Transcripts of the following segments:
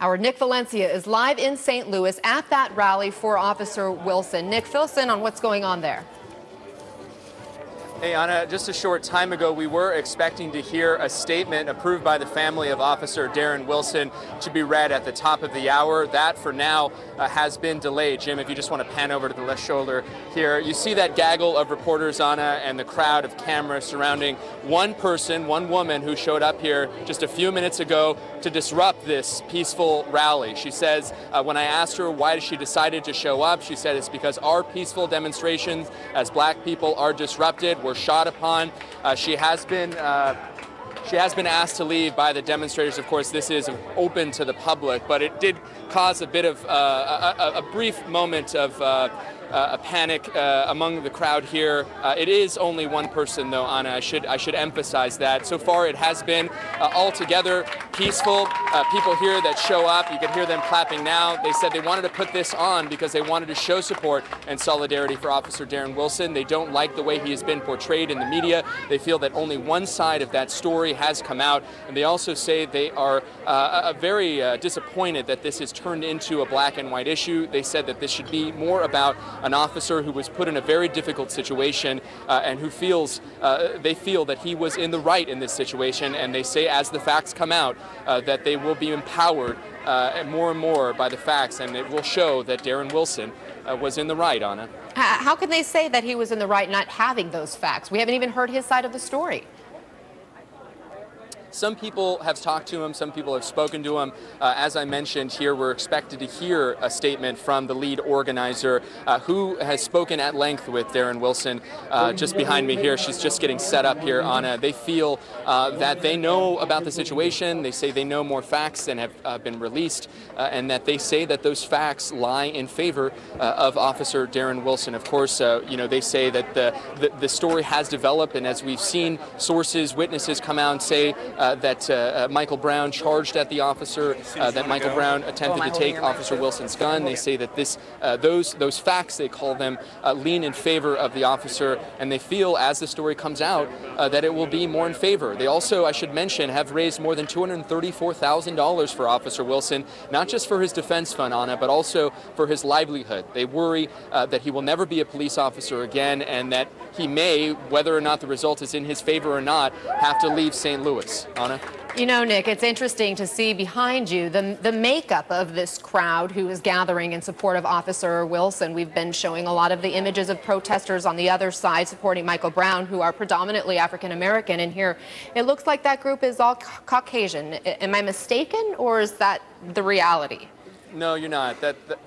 Our Nick Valencia is live in St. Louis at that rally for Officer Wilson. Nick, fill us in on what's going on there. Hey, Anna, just a short time ago, we were expecting to hear a statement approved by the family of Officer Darren Wilson to be read at the top of the hour. That, for now, has been delayed. Jim, if you just want to pan over to the left shoulder here, you see that gaggle of reporters, Anna, and the crowd of cameras surrounding one person, one woman who showed up here just a few minutes ago to disrupt this peaceful rally. She says, when I asked her why she decided to show up, she said it's because our peaceful demonstrations as black people are disrupted. We're shot upon. She has been asked to leave by the demonstrators. Of course, this is open to the public, but it did cause a bit of a brief moment of a panic among the crowd here. It is only one person, though, Anna. I should emphasize that. So far, it has been altogether peaceful. People here that show up, you can hear them clapping now. They said they wanted to put this on because they wanted to show support and solidarity for Officer Darren Wilson. They don't like the way he has been portrayed in the media. They feel that only one side of that story has come out, and they also say they are very disappointed that this has turned into a black and white issue. They said that this should be more about an officer who was put in a very difficult situation and who they feel that he was in the right in this situation, and they say as the facts come out that they will be empowered more and more by the facts, and it will show that Darren Wilson was in the right, Anna. How can they say that he was in the right not having those facts? We haven't even heard his side of the story. Some people have talked to him, some people have spoken to him. As I mentioned here, we're expected to hear a statement from the lead organizer who has spoken at length with Darren Wilson. Just behind me here, she's just getting set up here, Anna. They feel that they know about the situation. They say they know more facts than have been released, and that they say that those facts lie in favor of Officer Darren Wilson. Of course, they say that the story has developed, and as we've seen sources, witnesses come out and say that Michael Brown charged at the officer, that Michael Brown attempted to take Officer Wilson's gun. They say that those facts, they call them, lean in favor of the officer, and they feel as the story comes out that it will be more in favor. They also, I should mention, have raised more than $234,000 for Officer Wilson, not just for his defense fund, Anna, but also for his livelihood. They worry that he will never be a police officer again, and that he may, whether or not the result is in his favor or not, have to leave St. Louis. Anna? You know, Nick, it's interesting to see behind you the makeup of this crowd who is gathering in support of Officer Wilson. We've been showing a lot of the images of protesters on the other side supporting Michael Brown, who are predominantly African American. And here, it looks like that group is all Caucasian. Am I mistaken, or is that the reality? No, you're not.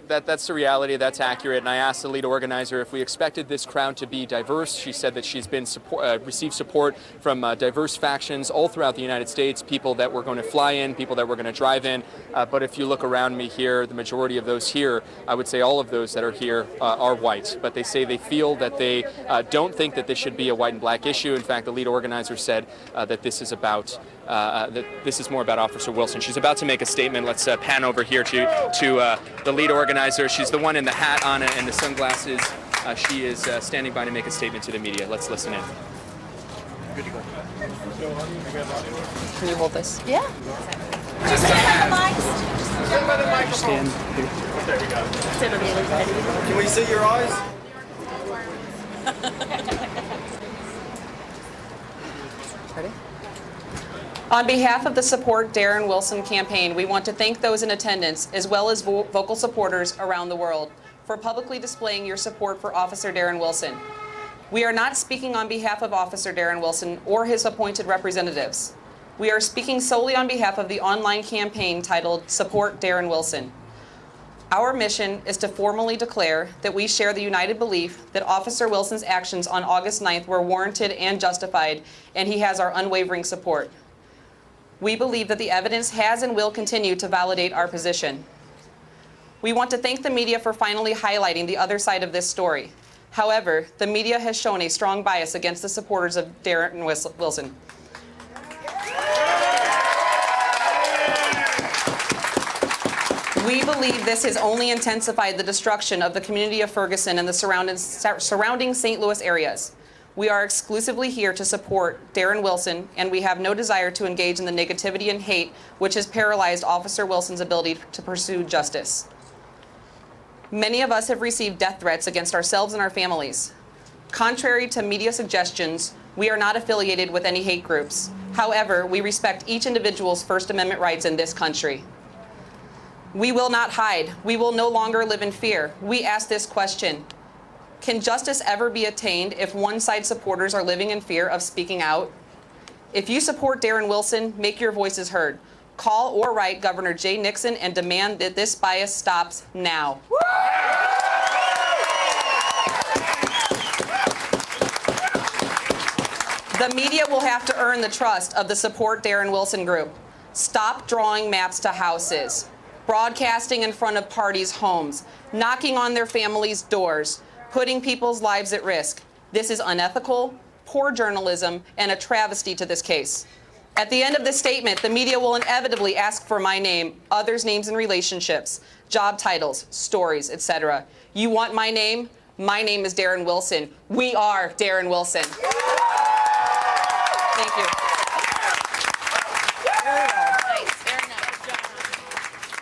That's the reality. That's accurate. And I asked the lead organizer if we expected this crowd to be diverse. She said that she's been received support from diverse factions all throughout the United States, people that were going to fly in, people that were going to drive in. But if you look around me here, the majority of those here, I would say all of those that are here are white. But they say they feel that they don't think that this should be a white and black issue. In fact, the lead organizer said that this is about that this is more about Officer Wilson. She's about to make a statement. Let's pan over here to the lead organizer. She's the one in the hat, Anna, and the sunglasses. She is standing by to make a statement to the media. Let's listen in. Good to go. Can you hold this? Yeah. Just stand by the mics. Stand by the mic. Stand here. There we go. Stand on the other side. Can we see your eyes? Ready? On behalf of the Support Darren Wilson campaign, we want to thank those in attendance, as well as vocal supporters around the world, for publicly displaying your support for Officer Darren Wilson. We are not speaking on behalf of Officer Darren Wilson or his appointed representatives. We are speaking solely on behalf of the online campaign titled Support Darren Wilson. Our mission is to formally declare that we share the united belief that Officer Wilson's actions on August 9th were warranted and justified, and he has our unwavering support. We believe that the evidence has and will continue to validate our position. We want to thank the media for finally highlighting the other side of this story. However, the media has shown a strong bias against the supporters of Darren Wilson. We believe this has only intensified the destruction of the community of Ferguson and the surrounding St. Louis areas. We are exclusively here to support Darren Wilson, and we have no desire to engage in the negativity and hate which has paralyzed Officer Wilson's ability to pursue justice. Many of us have received death threats against ourselves and our families. Contrary to media suggestions, we are not affiliated with any hate groups. However, we respect each individual's First Amendment rights in this country. We will not hide. We will no longer live in fear. We ask this question: can justice ever be attained if one side supporters are living in fear of speaking out? If you support Darren Wilson, make your voices heard. Call or write Governor Jay Nixon and demand that this bias stops now. The media will have to earn the trust of the Support Darren Wilson group. Stop drawing maps to houses, broadcasting in front of parties' homes, knocking on their families' doors, putting people's lives at risk. This is unethical, poor journalism, and a travesty to this case. At the end of this statement, the media will inevitably ask for my name, others' names and relationships, job titles, stories, etc. You want my name? My name is Darren Wilson. We are Darren Wilson. Thank you.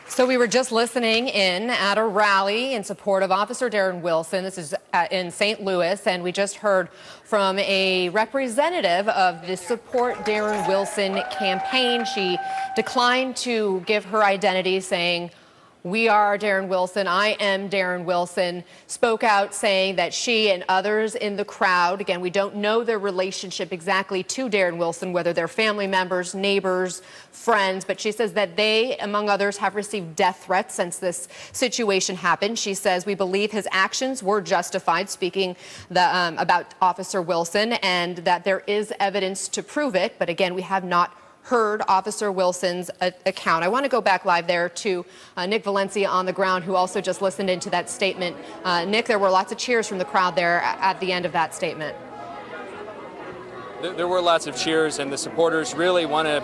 So we were just listening in at a rally in support of Officer Darren Wilson. This is in St. Louis, and we just heard from a representative of the Support Darren Wilson campaign. She declined to give her identity, saying, "We are Darren Wilson. I am Darren Wilson." Spoke out saying that she and others in the crowd, again, we don't know their relationship exactly to Darren Wilson, whether they're family members, neighbors, friends, but she says that they, among others, have received death threats since this situation happened. She says, "We believe his actions were justified," speaking about Officer Wilson, and that there is evidence to prove it. But again, we have not heard Officer Wilson's account. I want to go back live there to Nick Valencia on the ground, who also just listened into that statement. Nick, there were lots of cheers from the crowd there at the end of that statement. There were lots of cheers, and the supporters really want to,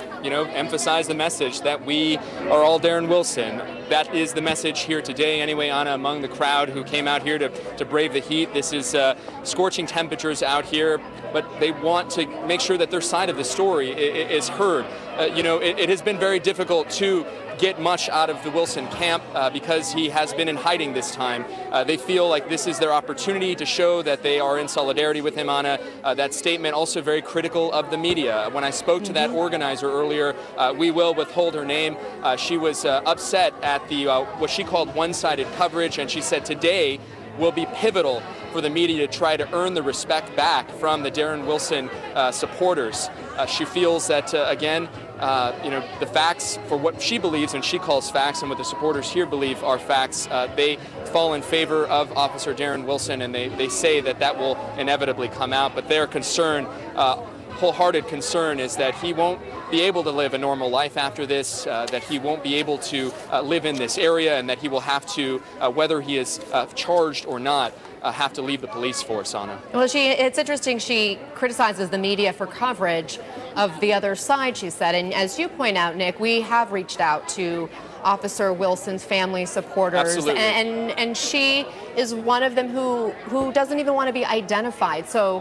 emphasize the message that we are all Darren Wilson. That is the message here today, anyway, Anna, among the crowd who came out here to brave the heat. This is scorching temperatures out here, but they want to make sure that their side of the story is heard. It has been very difficult to get much out of the Wilson camp because he has been in hiding this time. They feel like this is their opportunity to show that they are in solidarity with him, Anna. That statement also very critical of the media. When I spoke to that organizer earlier, we will withhold her name. She was upset at the what she called one-sided coverage, and she said today will be pivotal for the media to try to earn the respect back from the Darren Wilson supporters. She feels that, again, the facts for what she believes and she calls facts and what the supporters here believe are facts, they fall in favor of Officer Darren Wilson, and they say that will inevitably come out. But their concern, wholehearted concern, is that he won't be able to live a normal life after this, that he won't be able to live in this area, and that he will have to, whether he is charged or not, have to leave the police force, Anna. Well, it's interesting. She criticizes the media for coverage of the other side, she said. And as you point out, Nick, we have reached out to Officer Wilson's family supporters. Absolutely. And she is one of them who doesn't even want to be identified. So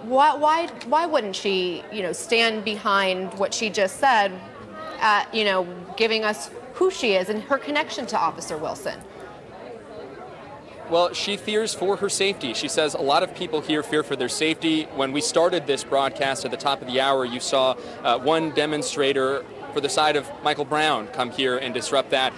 why wouldn't she, stand behind what she just said, giving us who she is and her connection to Officer Wilson? Well, she fears for her safety. She says a lot of people here fear for their safety. When we started this broadcast at the top of the hour, you saw one demonstrator for the side of Michael Brown come here and disrupt that.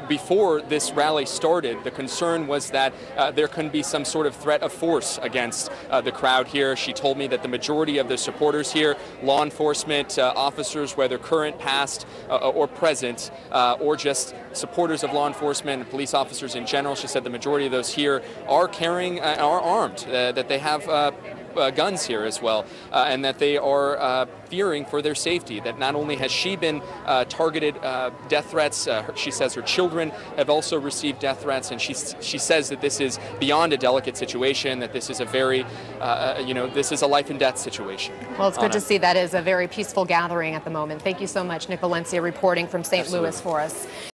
Before this rally started, the concern was that there can be some sort of threat of force against the crowd here. She told me that the majority of the supporters here, law enforcement officers, whether current, past, or present, or just supporters of law enforcement and police officers in general, she said the majority of those here are carrying, are armed, that they have guns here as well, and that they are fearing for their safety. That not only has she been targeted death threats, she says her children have also received death threats, and she says that this is beyond a delicate situation, that this is a very, this is a life and death situation. Well, it's good to see that is a very peaceful gathering at the moment. Thank you so much, Nick Valencia, reporting from St. Louis for us.